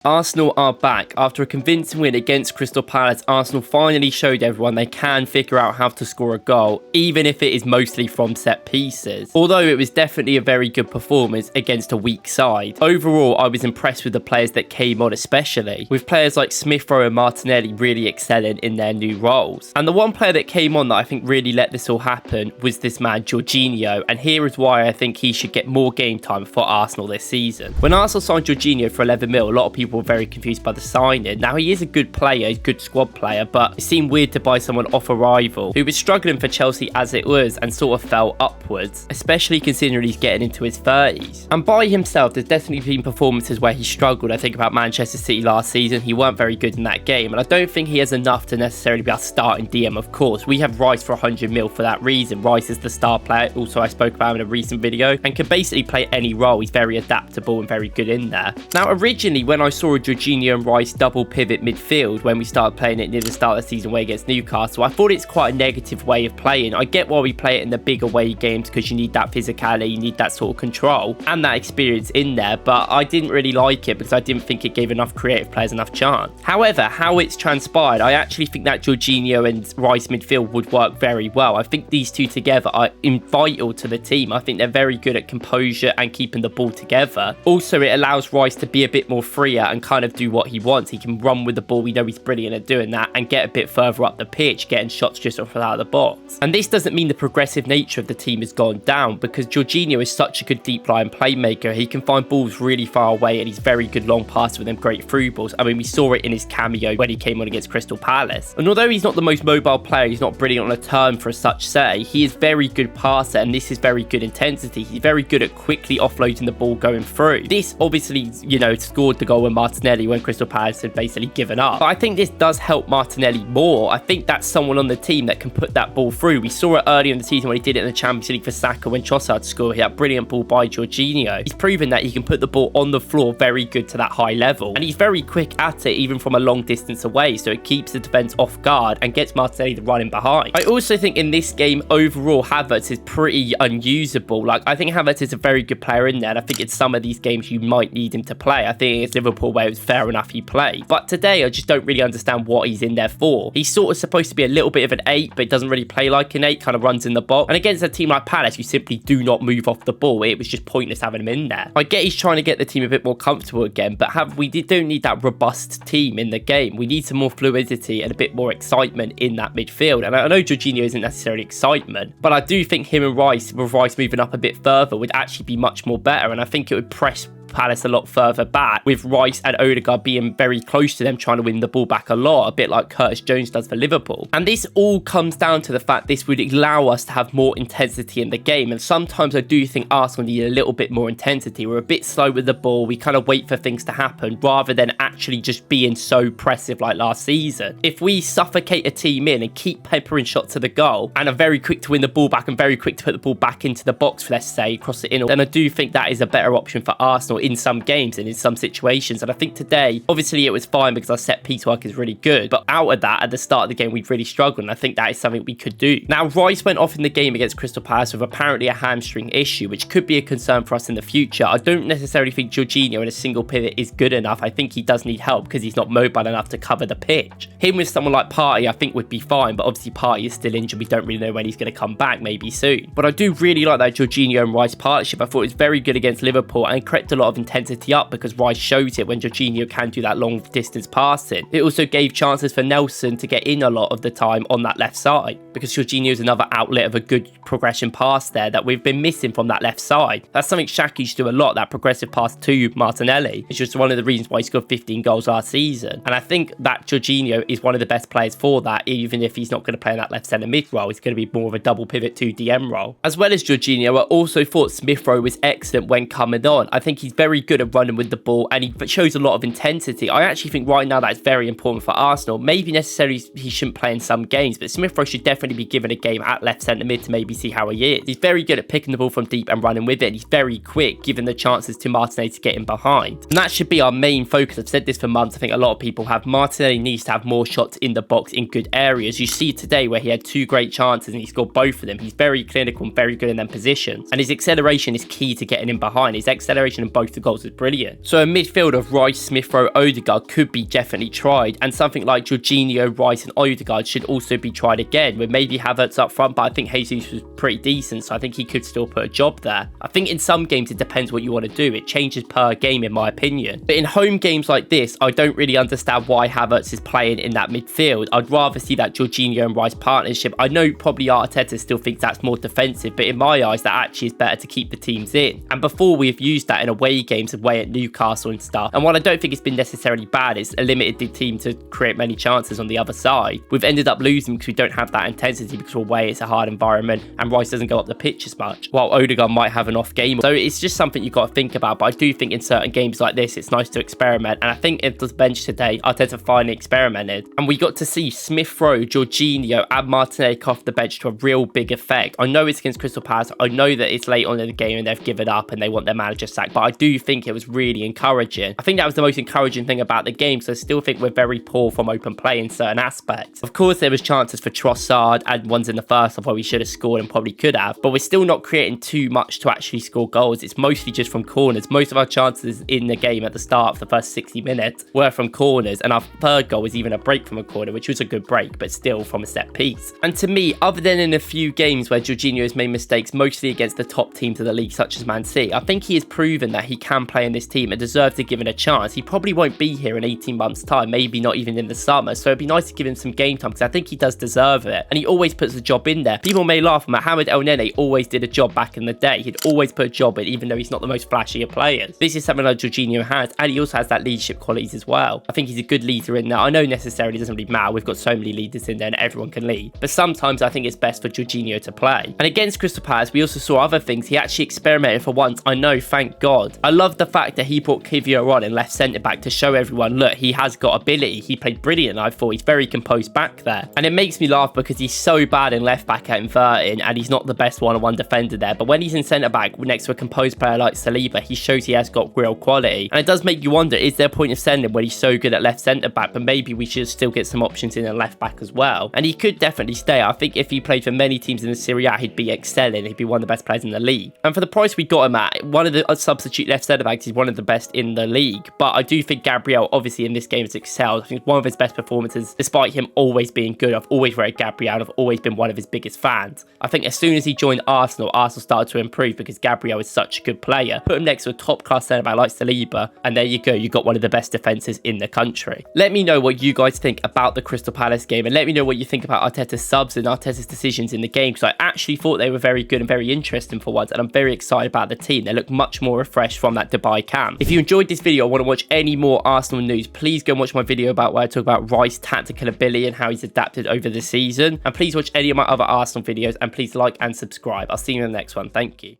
Arsenal are back. After a convincing win against Crystal Palace, Arsenal finally showed everyone they can figure out how to score a goal, even if it is mostly from set pieces. Although it was definitely a very good performance against a weak side. Overall, I was impressed with the players that came on, especially with players like Smith Rowe and Martinelli really excelling in their new roles. And the one player that came on that I think really let this all happen was this man, Jorginho, and here is why I think he should get more game time for Arsenal this season. When Arsenal signed Jorginho for 11 mil, a lot of people were very confused by the signing. Now, he is a good player, he's a good squad player, but it seemed weird to buy someone off arrival who was struggling for Chelsea as it was and sort of fell upwards, especially considering he's getting into his 30s. And by himself, there's definitely been performances where he struggled. I think about Manchester City last season, he weren't very good in that game, and I don't think he has enough to necessarily be our starting DM. Of course, we have Rice for 100 mil for that reason. Rice is the star player, also I spoke about in a recent video, and can basically play any role. He's very adaptable and very good in there. Now, originally when I saw a Jorginho and Rice double pivot midfield when we started playing it near the start of the season away against Newcastle, I thought it's quite a negative way of playing. I get why we play it in the big away games because you need that physicality, you need that sort of control and that experience in there, but I didn't really like it because I didn't think it gave enough creative players enough chance. However, how it's transpired, I actually think that Jorginho and Rice midfield would work very well. I think these two together are vital to the team. I think they're very good at composure and keeping the ball together. Also, it allows Rice to be a bit more freer and kind of do what he wants. He can run with the ball, we know he's brilliant at doing that, and get a bit further up the pitch, getting shots just off out of the box. And this doesn't mean the progressive nature of the team has gone down, because Jorginho is such a good deep line playmaker. He can find balls really far away and he's very good long passer with them great through balls. I mean, we saw it in his cameo when he came on against Crystal Palace. And although he's not the most mobile player, he's not brilliant on a turn for such say, he is very good passer, and this is very good intensity. He's very good at quickly offloading the ball going through. This obviously, scored the goal with Martinelli when Crystal Palace had basically given up. But I think this does help Martinelli more. I think that's someone on the team that can put that ball through. We saw it earlier in the season when he did it in the Champions League for Saka when Trossard scored. He had a brilliant ball by Jorginho. He's proven that he can put the ball on the floor very good to that high level. And he's very quick at it even from a long distance away. So it keeps the defence off guard and gets Martinelli to run in behind. I also think in this game overall Havertz is pretty unusable. Like, I think Havertz is a very good player in there, and I think in some of these games you might need him to play. I think it's Liverpool where it was fair enough he played. But today I just don't really understand what he's in there for. He's sort of supposed to be a little bit of an 8, but doesn't really play like an 8, kind of runs in the box. And against a team like Palace, you simply do not move off the ball. It was just pointless having him in there. I get he's trying to get the team a bit more comfortable again, but don't need that robust team in the game. We need some more fluidity and a bit more excitement in that midfield. And I know Jorginho isn't necessarily excitement, but I do think him and Rice, with Rice moving up a bit further, would actually be much more better. And I think it would press Palace a lot further back, with Rice and Odegaard being very close to them, trying to win the ball back a lot, a bit like Curtis Jones does for Liverpool. And this all comes down to the fact this would allow us to have more intensity in the game, and sometimes I do think Arsenal need a little bit more intensity. We're a bit slow with the ball, we kind of wait for things to happen rather than actually just being so oppressive like last season. If we suffocate a team in and keep peppering shots to the goal and are very quick to win the ball back and very quick to put the ball back into the box, let's say, cross it in, then I do think that is a better option for Arsenal in some games and in some situations. And I think today, obviously it was fine because our set piece work is really good, but out of that, at the start of the game, we've really struggled, and I think that is something we could do. Now, Rice went off in the game against Crystal Palace with apparently a hamstring issue, which could be a concern for us in the future. I don't necessarily think Jorginho in a single pivot is good enough. I think he does need help because he's not mobile enough to cover the pitch. Him with someone like Partey, I think would be fine, but obviously Partey is still injured. We don't really know when he's going to come back, maybe soon. But I do really like that Jorginho and Rice partnership. I thought it was very good against Liverpool and crept a lot of intensity up because Rice shows it when Jorginho can do that long distance passing. It also gave chances for Nelson to get in a lot of the time on that left side, because Jorginho is another outlet of a good progression pass there that we've been missing from that left side. That's something Shaq used to do a lot, that progressive pass to Martinelli. It's just one of the reasons why he scored 15 goals last season. And I think that Jorginho is one of the best players for that, even if he's not going to play in that left centre mid role. He's going to be more of a double pivot 2 DM role. As well as Jorginho, I also thought Smith Rowe was excellent when coming on. I think he's very good at running with the ball and he shows a lot of intensity. I actually think right now that's very important for Arsenal. Maybe necessarily he shouldn't play in some games, but Smith Rowe should definitely be given a game at left centre mid to maybe see how he is. He's very good at picking the ball from deep and running with it. He's very quick, giving the chances to Martinelli to get in behind. And that should be our main focus. I've said this for months. I think a lot of people have. Martinelli needs to have more shots in the box in good areas. You see today where he had 2 great chances and he scored both of them. He's very clinical and very good in them positions. And his acceleration is key to getting in behind. His acceleration in both both the goals was brilliant. So a midfield of Rice, Smith Rowe, Odegaard could be definitely tried, and something like Jorginho, Rice and Odegaard should also be tried again, with maybe Havertz up front, but I think Jesus was pretty decent, so I think he could still put a job there. I think in some games it depends what you want to do. It changes per game in my opinion. But in home games like this, I don't really understand why Havertz is playing in that midfield. I'd rather see that Jorginho and Rice partnership. I know probably Arteta still thinks that's more defensive, but in my eyes that actually is better to keep the teams in. And before, we've used that in away games, away at Newcastle and stuff, and while I don't think it's been necessarily bad, it's limited the team to create many chances on the other side. We've ended up losing because we don't have that intensity, because we're away, it's a hard environment, and Rice doesn't go up the pitch as much, while Odegaard might have an off game. So it's just something you've got to think about. But I do think in certain games like this, it's nice to experiment, and I think if the bench today, Arteta finally experimented, and we got to see Smith Rowe, Jorginho and Martinelli off the bench to a real big effect. I know it's against Crystal Palace, I know that it's late on in the game and they've given up and they want their manager sacked, but I do think it was really encouraging. I think that was the most encouraging thing about the game, so I still think we're very poor from open play in certain aspects. Of course, there was chances for Trossard and ones in the first half where we should have scored and probably could have, but we're still not creating too much to actually score goals. It's mostly just from corners. Most of our chances in the game at the start of the first 60 minutes were from corners, and our third goal was even a break from a corner, which was a good break, but still from a set piece. And to me, other than in a few games where Jorginho has made mistakes, mostly against the top teams of the league, such as Man City, I think he has proven that he can play in this team and deserves to give it a chance. He probably won't be here in 18 months' time, maybe not even in the summer, so it'd be nice to give him some game time, because I think he does deserve it, and he always puts a job in there. People may laugh, but Mohamed El Nene always did a job back in the day. He'd always put a job in, even though he's not the most flashy of players. This is something like Jorginho has, and he also has that leadership qualities as well. I think he's a good leader in there. I know necessarily doesn't really matter, we've got so many leaders in there and everyone can lead, but sometimes I think it's best for Jorginho to play. And against Crystal Palace, we also saw other things. He actually experimented for once. I know, thank God. I love the fact that he brought Kivior on in left centre-back to show everyone, look, he has got ability. He played brilliant, I thought. He's very composed back there. And it makes me laugh because he's so bad in left-back at inverting, and he's not the best one-on-one defender there. But when he's in centre-back next to a composed player like Saliba, he shows he has got real quality. And it does make you wonder, is there a point of sending him when he's so good at left centre-back? But maybe we should still get some options in a left-back as well. And he could definitely stay. I think if he played for many teams in the Serie A, he'd be excelling. He'd be one of the best players in the league. And for the price we got him at, one of the substitute left centre-backs is one of the best in the league. But I do think Gabriel, obviously in this game, has excelled. I think it's one of his best performances, despite him always being good. I've always rated Gabriel. I've always been one of his biggest fans. I think as soon as he joined Arsenal started to improve because Gabriel is such a good player. Put him next to a top-class centre-back like Saliba, and there you go. You got one of the best defences in the country. Let me know what you guys think about the Crystal Palace game, and let me know what you think about Arteta's subs and Arteta's decisions in the game, because I actually thought they were very good and very interesting for once, and I'm very excited about the team. They look much more refreshed from that Dubai camp. If you enjoyed this video and want to watch any more Arsenal news, please go and watch my video about where I talk about Rice's tactical ability and how he's adapted over the season. And please watch any of my other Arsenal videos, and please like and subscribe. I'll see you in the next one. Thank you.